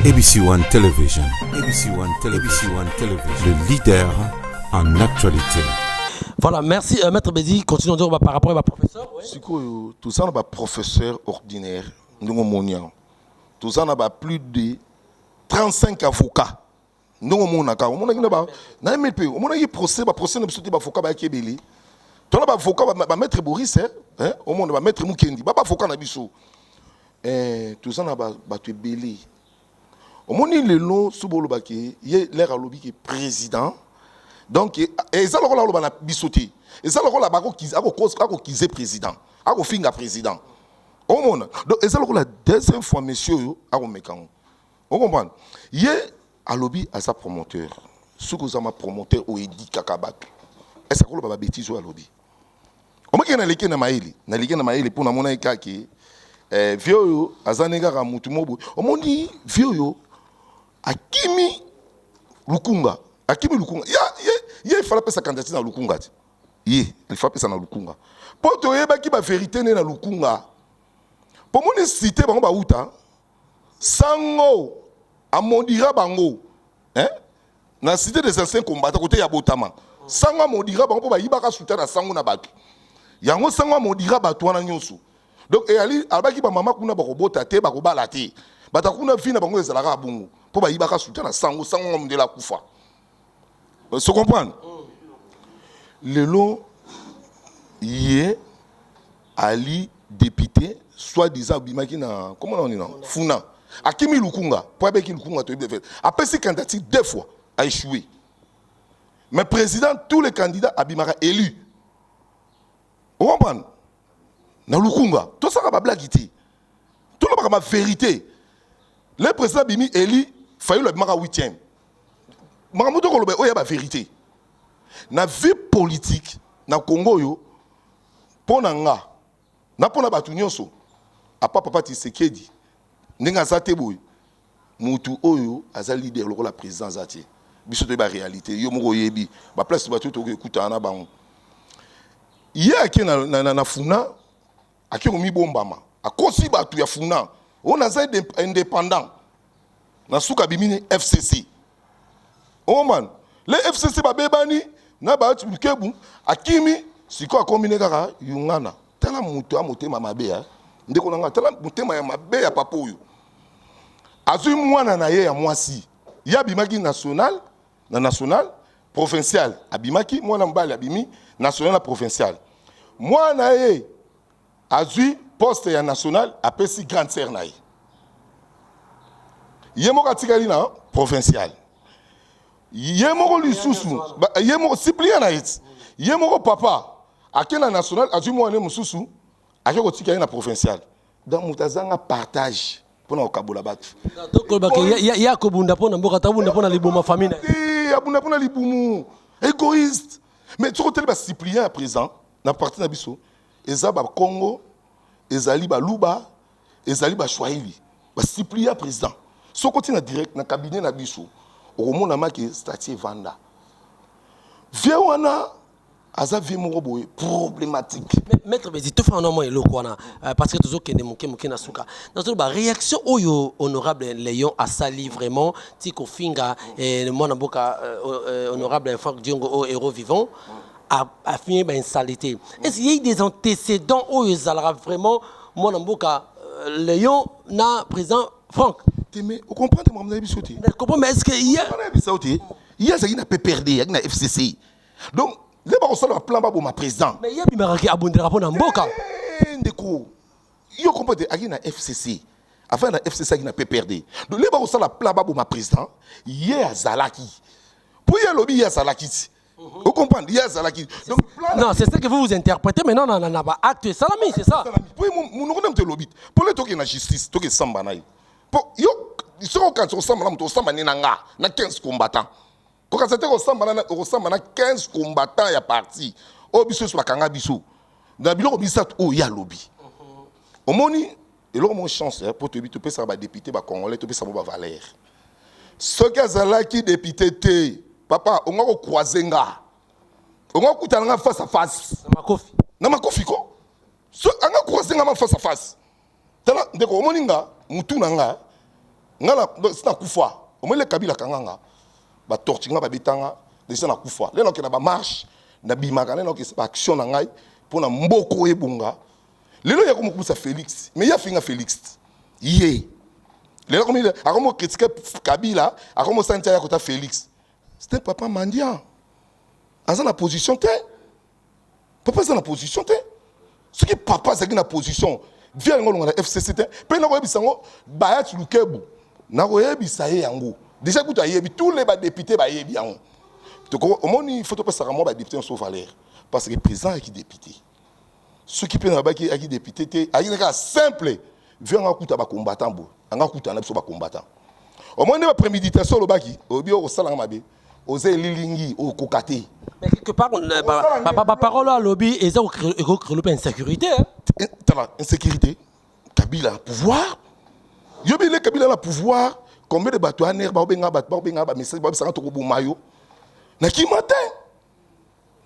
ABC One Television. ABC One Television. ABC One Television. Le leader en actualité. Voilà, merci Maître Bédi. Continuons donc par rapport à ma professeur. Tout ça, on a professeur ordinaire. Tout ça, on a plus de 35 avocats. Nous on a procès avocat maître Boris au monde maître Mukendi avocat na biso tout ça na ba tu belé au monde le long subolo baki l'air à lobby qui président donc et ça le na bisoté et ça le la bako kize président ako finga président au monde donc et ça le la deuxième fois monsieur ako mekango on comprend à lobby à sa promoteur ce que ça ma promoteur au edi kakabatu est-ce que le bêtise au lobby on m'a dit na leke na maili pour na mona ikaki vieux azanega ka mutu mobo on m'a dit vieux akimi lukunga il fallait pas sa candidature na lukunga il fallait pas ça na lukunga pour to yeba ki ba vérité na lukunga pour mon cité bango ba uta sango amondira bango na cité des anciens combattants côté ya botama sango amondira bango ba yibaka soutenir na sango na batu yango sango amondira batu wana nyonso donc et ali abaki ba mama kuna bakobota te bakobala te batakuna vina bango ezalaka bungu po ba yibaka soutenir na sango amondela kufa se comprendre lelo yé ali député soi-disant bimaki na comment on dit non funa Akimi Lukunga, pour que Lukunga te fait. Après ces candidatures, 2 fois, a échoué. Mais président, tous les candidats Abimara élus. Vous comprenez? Dans Lukunga, tout ça va blaguer. Tout le monde a vérité. Le président Bimi élu, failli le Mara 8e. Maramouto Kolobe, il y a la vérité. Dans la vie politique, dans le Congo, pour Nanga, na pour na Batunyoso, à Papa Tshisekedi. Nenga zate boy mutu oyo aza leader lokola président zate biso to ba réalité yo moko yebi ba place ba to écouter na bango ye aki na funa aki ko mi bombama akosi batu ya funa on a za indépendant na suka bimini FCC oh man le FCC ba bebani na ba kebu akimi siko akombine kaka yungana tala mutu amotema mabe ndeko nanga tala mutema ya mabe ya papa oyo azui mwana na ye ya mwasi ya bimaki national provincial abimaki mwana mbali abimi national na provincial mwana ye azui poste ya national apesi grande sœur na ye moko tikali na provincial ye moko lisusu ye moko suppléant na ye moko papa akena national azui mwana mususu akeko tikali na provincial dans mutazanga partage pour na kabola batu donc ya ko bunda pona mboka tabunda pona libuma famille ya bunda pona libumu égoïste mais tu côté ba suppléant à présent na parti na biso ezaba Congo ezali ba luba ezali ba Swahili ba suppléant à présent so côté na direct na cabinet na biso au mona maki statut vanda vieux wana azavi moko problématique maître Bédi to fa normalement eloko wana parce que toujours kende moke na suka dans ba réaction oyo honorable Léon a sali vraiment tiko finga mona boka honorable Franck Diongo au héros vivant a fini ba insalité est-ce qu'il y a des antécédents oyo zalara vraiment mona boka Léon na président Franck mais vous comprenez moi na bisoté mais est-ce que il y a ça qui n'a pas perdu avec na FCC donc les barons sont plan ba ma président mais il y a bimaraki abondera pona mboka ndeko yo comprendre aki na FCC avant na FCC qui n'a pas perdu donc les barons sont plan ba ma président hier azalaki pour y lobby ya zalaki vous comprenez hier azalaki donc non c'est ça que vous interprétez mais non ba acte salami c'est ça pour mon nom de lobby pour le toki na justice toki samba na pour yo soko quand on samba na to samba ni na 15 combattants. Quand c'était au Samba, 15 combattants y a parti. Au biso sur la kanga biso. Dans bilo bisat o ya lobby. Au moni et là mon chance pour te peux ça ba député ba congolais te peux ça ba valeur. Ce que zala qui député te papa on va croiser nga. On va kutana face à face. Na makofi ko. So anga croiser nga face à face. Tala ndeko moninga mutu nanga ngala c'est na kufa au moins le kabila kanganga ba tortinga ba betanga déjà na kufa lelo ke na ba marche na bimaka lelo ke ba action na ngai pour na mboko ebunga lelo ya komukusa Félix mais ya finga Félix yé lelo comme il a comme critiquer Kabila a comme sentir ya kota Félix c'était papa mendiant à la position té papa c'est la position té ce qui papa c'est na position vient ngolo na FCCT pe na ko bisango ba ya tulukebu na ko yebisa ye yango déjà que tu as tous les députés ba yebi yango donc au moins il faut pas ça moi ba député sauf valeur parce que le président est qui député ceux qui peuvent ba qui député té a une simple vient ngakuta ba combattant bo ngakuta na biso ba combattant au moins ba préméditation lo baki obi o sala mabe oze lilingi o kokate mais quelque part parole à lobby et ça recruter insécurité hein insécurité Kabila pouvoir yobi le Kabila la pouvoir combien de bateaux aner ba benga ba message ba sanga to ko mayo na ki matin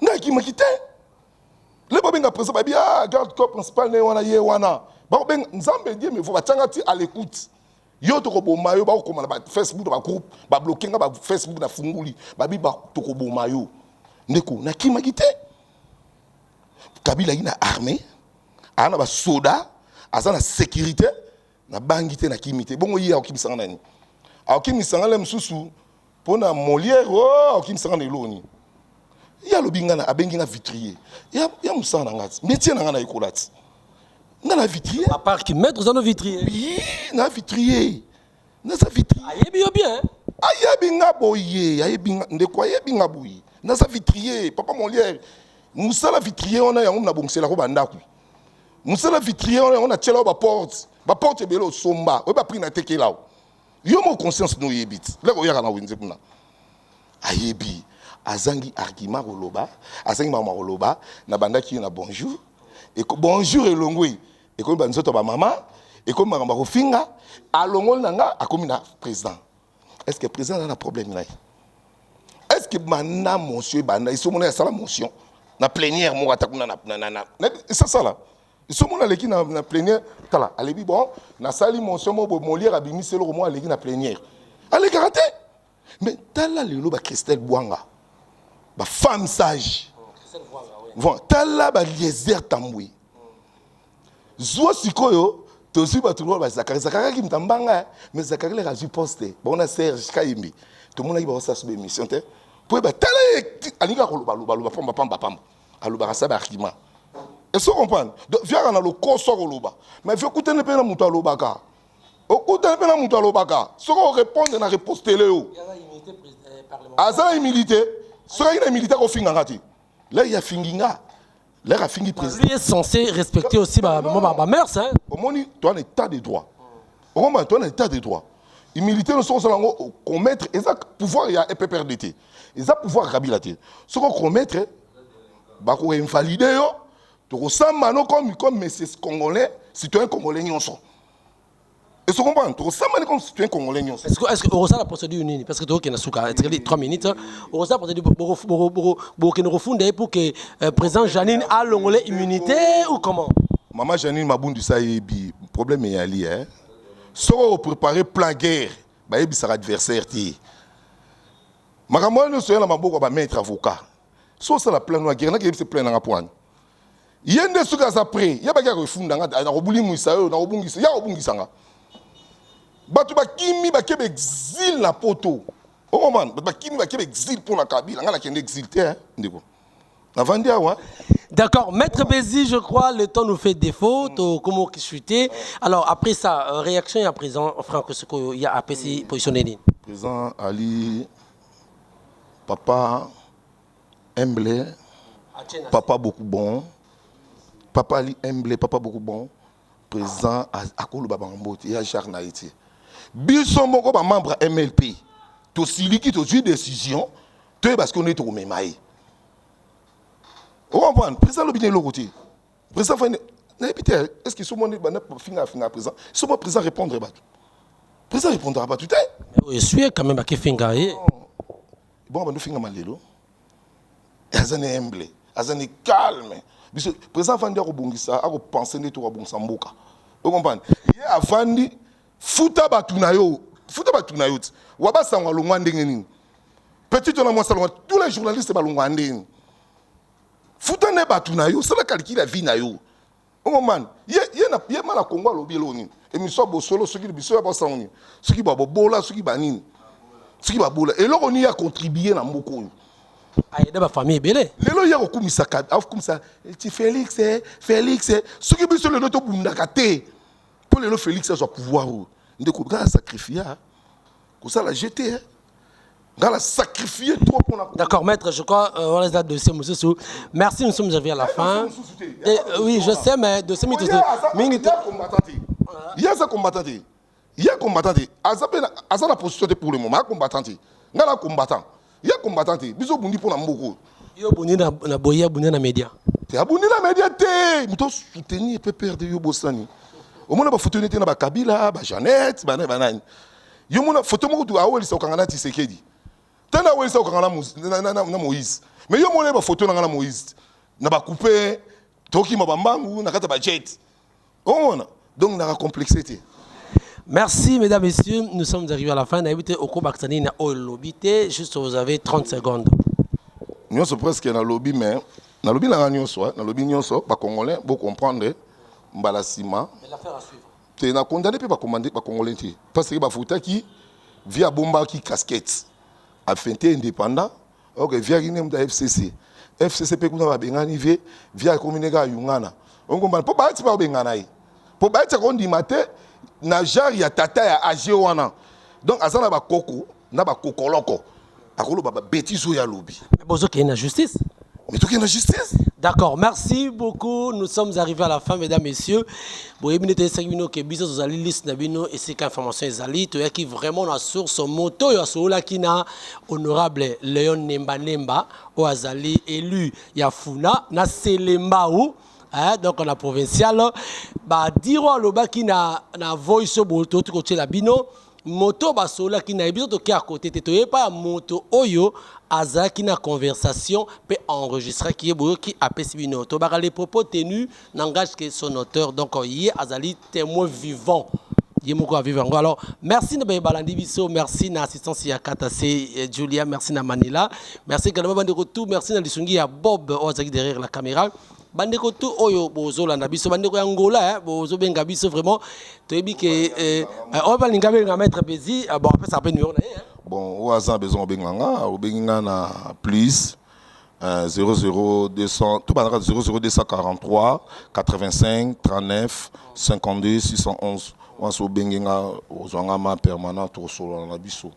na ki makite le ba benga président ba bia garde corps principal ne wana ye wana ba benga nzambe die mais faut ba tanga ti à l'écoute yo to ko mayo ba ko na Facebook ba groupe ba bloquer nga ba Facebook na funguli ba bi ba to ko mayo ndeko na ki makite Kabila ina armée ana ba soda azana sécurité na bangité na kimité bongo yi akimisa nani akimisa ngala msusu pona Molière akimisa ngana eloni ya lobinga na abengi na vitrier ya musana ngati métier na ngana ikolati ngana vitrier à part qui mettre dans nos vitrier oui na vitrier na sa vitrier ayebi yo bien ayebi nga boye ayebi ndeko ayebi nga boye na sa vitrier papa Molière musala vitrier ona yango na bongsela ko bandaku musala vitrier on a tchela ba porte belo somba o ba pris na tekela yo mo conscience no yebit le ko yaka na wenze kuna ayebi azangi argument roloba azangi mama roloba na bandaki na bonjour et bonjour elongwe et ko banzoto ba mama et ko mama ko finga alongol nanga akomi na président est-ce que président a un problème là est-ce que mana monsieur banda iso mona sala motion na plénière mo atakuna na c'est ça là ils sont mon aleki na plénière tala alebi bon na sali motion mo Molière abimi selo mo aleki na plénière ale karaté mais tala lelo ba Christelle Bouanga ba femme sage bon tala ba Liezer Tambwe zo sikoyo to si ba tulo ba Zakari ki mtambanga mais Zakari le razu poste bon na Serge Kayimbi to mona ba sa sube émission te pour ba tala alinga ko loba pamba aluba sa ba argument. Est-ce que vous comprenez? Donc, viens dans le corps sur le bas. Mais il faut écouter les peines à Mouta Lobaka. Écoutez les peines à Mouta Lobaka. Ce qu'on répond, c'est la réponse télé. Il y a une immunité parlementaire. Ah, une immunité. Ce qu'il y a une immunité au Fingangati. Là, il y a Finginga. Là, il y a Fingi président. Lui est censé respecter aussi ma mère, ça. Au moins, tu as un état de droit. Au moins, tu as un état de droit. Immunité, nous sommes en commettre. Et ça, pouvoir, il y a EPPRDT. Et ça, pouvoir, Kabilate. Ce qu'on commettre, bah, qu'on invalider, comme messieurs congolais, citoyens congolais nyonso. Et ce comprend, tu ressembles comme citoyen congolais nyonso. Est-ce que la procédure unie parce que tu as 3 minutes, la procédure pour que le président Janine a l'ongolais immunité ou comment? Maman Janine Mabundu Saïbi, problème est ali hein. Si on prépare plan guerre, bah il sera adversaire ti. Makamwa no soyela maboko ba maître avocat. So ça la plan no guerre na ke se plan na point. Yende suka sa pré ya ba ka refunda nga na robuli muisa yo na robungisa ya robungisa nga batu ba kimi ba kebe exil na poto oh man ba kimi ba kebe exil pour la Kabila nga la kende exilté hein ndeko na vandi awa. D'accord, Maître Bézi, je crois le temps nous fait défaut comment chuter. Alors après ça réaction à présent Franck Soko il y a APC positionné présent Ali papa humble papa beaucoup bon. Papa Ali humble, papa beaucoup bon, présent à Koloba Bambote et à Jacques Naïti. Biso moko ba membre MLP. To sili qui to juge décision, to parce qu'on est au même maï. On comprend, président le bien le côté. Président est-ce que ce monde est fini à présent? Ce monde président répondre ba. Président répondra pas tout est. Je suis quand même à Kefinga. Bon ba no finga malelo. Azane humble, azane calme. Le président Vandi a pensé que tout va bon. Vous comprenez? Il y a Vandi, Fouta Batunayo, futa ba tuna yot wa ba sangwa longwa ndenge nini petit on a moi salon tous les journalistes ba longwa ndenge futa ne ba tuna yo sala calcul la vie na yo o man ye mala Congo lo bielo ni émission bo solo ce qui biso ba sangni ce qui ba bola ce qui ba nini ce qui ba bola et là on y a contribué na mboko ayede ba famille belé lelo ya kokumisa ka afukumisa ti Félix ce qui biso le noto bundaka te pour lelo Félix soit pouvoir ndeko ga sacrifier ko ça la jeter Gala sacrifié trop pour la. D'accord, maître, je crois on les a dossier, monsieur Sou. Merci, nous sommes arrivés à la fin. Oui, je sais, mais dossier minutes. Il y a ça combattant. Il y a combattant. Asa la position pour le moment combattant. Ngala combattant. Il y a combattant. Biso bundi pour la mboko. Yo bundi na boya bundi na média. Te abundi na média te. Muto soutenir peut perdre yo bosani. Au moins ba photo na ba Kabila, ba Jeannette, ba nani. Yo mona photo moko tu aweli sa kangana Tshisekedi. Tana weli sa kangana na Moïse. Mais yo mona ba photo na Moïse. Na ba couper toki mabambangu na kata ba jet. On donc na complexité. Merci mesdames et messieurs, nous sommes arrivés à la fin. N'habitez au Kobaksani na au lobité, juste vous avez 30 secondes. Nous sommes presque dans le lobby mais dans le lobby la nyonso, dans le lobby nyonso ba congolais pour comprendre mbalasima. Mais l'affaire à suivre. Tu na condamné pas commander pas congolais parce que ba fouta qui via bomba qui casquette a feinté indépendant. OK, via guiné da FCC. FCC pe kuna ba bengani via commune ga yungana. On comprend pas ba ti ba bengana yi. Pour ba ti ko ndimate na jari ya tata ya age wana. Donc azana ba koko na ba kokoloko. Akolo ba bêtise ya lobby. Mais bozo qui est la justice. Mais tout qui est la justice. D'accord, merci beaucoup. Nous sommes arrivés à la fin, mesdames, messieurs. Bon, il y a 5 minutes que Bizos vous allez liste et c'est information ezali. Tu as qui vraiment la source moto ya sola qui na honorable Léon Nemba au azali élu Yafuna na Selemba ou donc on a provincial ba diro lo ba qui na voice boto tu côté la bino moto basola qui na biso to ki à côté te to pas moto oyo aza qui na conversation peut enregistrer qui est beau qui appelle bino to ba les propos tenus n'engage que son auteur donc yi azali témoin vivant yemoko vivant. Alors merci na balandi biso, merci na assistance ya Katase Julia, merci na Manila, merci également bandeko tout, merci na lisungi ya Bob ozaki derrière la caméra. Bandeko tout oyo bozo la nabiso bandeko ya Angola bozo benga biso vraiment toyebi que on va linga benga mettre pesi bon après ça peut numéro na bon o azan besoin benganga o benga na plus 00200 tout banaka 00243 85 39 52 611 on so benga ozanga ma permanent to solo na biso.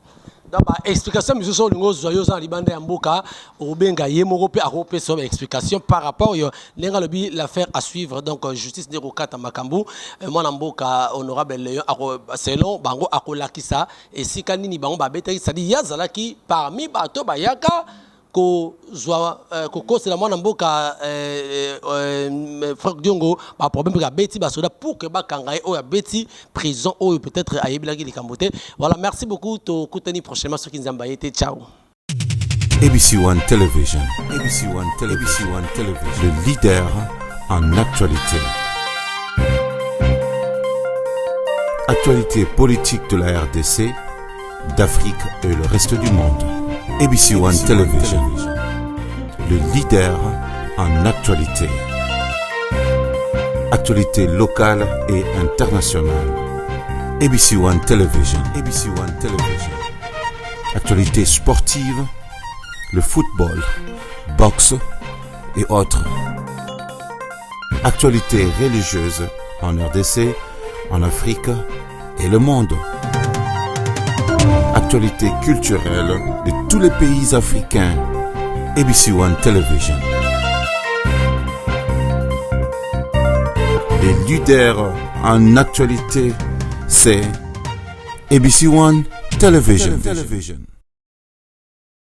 D'abord, explication, monsieur sur le joyeux en Liban de Mboka, au Benga Yemorope à Rope sur explication par rapport à l'affaire à suivre. Donc, justice de Rokata Makambu, mon Mboka honorable Léon, selon Bango Akolakisa, et si Kanini Bango Babeta, ça dit Yazalaki parmi Bato Bayaka. Ko c'est la mona mboka frère Diongo ba problème ka beti ba soda pour que ba kangaye o ya beti prison o peut-être ayebelaki li kambote. Voilà, merci beaucoup to kutani prochainement sur Kinzamba été ciao. ABC One Television, ABC One Television, le leader en actualité. Actualité politique de la RDC, d'Afrique et le reste du monde. ABC One Television, le leader en actualité. Actualité locale et internationale. ABC One Television, ABC One Television. Actualité sportive, le football, boxe et autres. Actualité religieuse en RDC, en Afrique et le monde. Actualité culturelle de tous les pays africains. ABC One Television. Les leaders en actualité, c'est ABC One Television.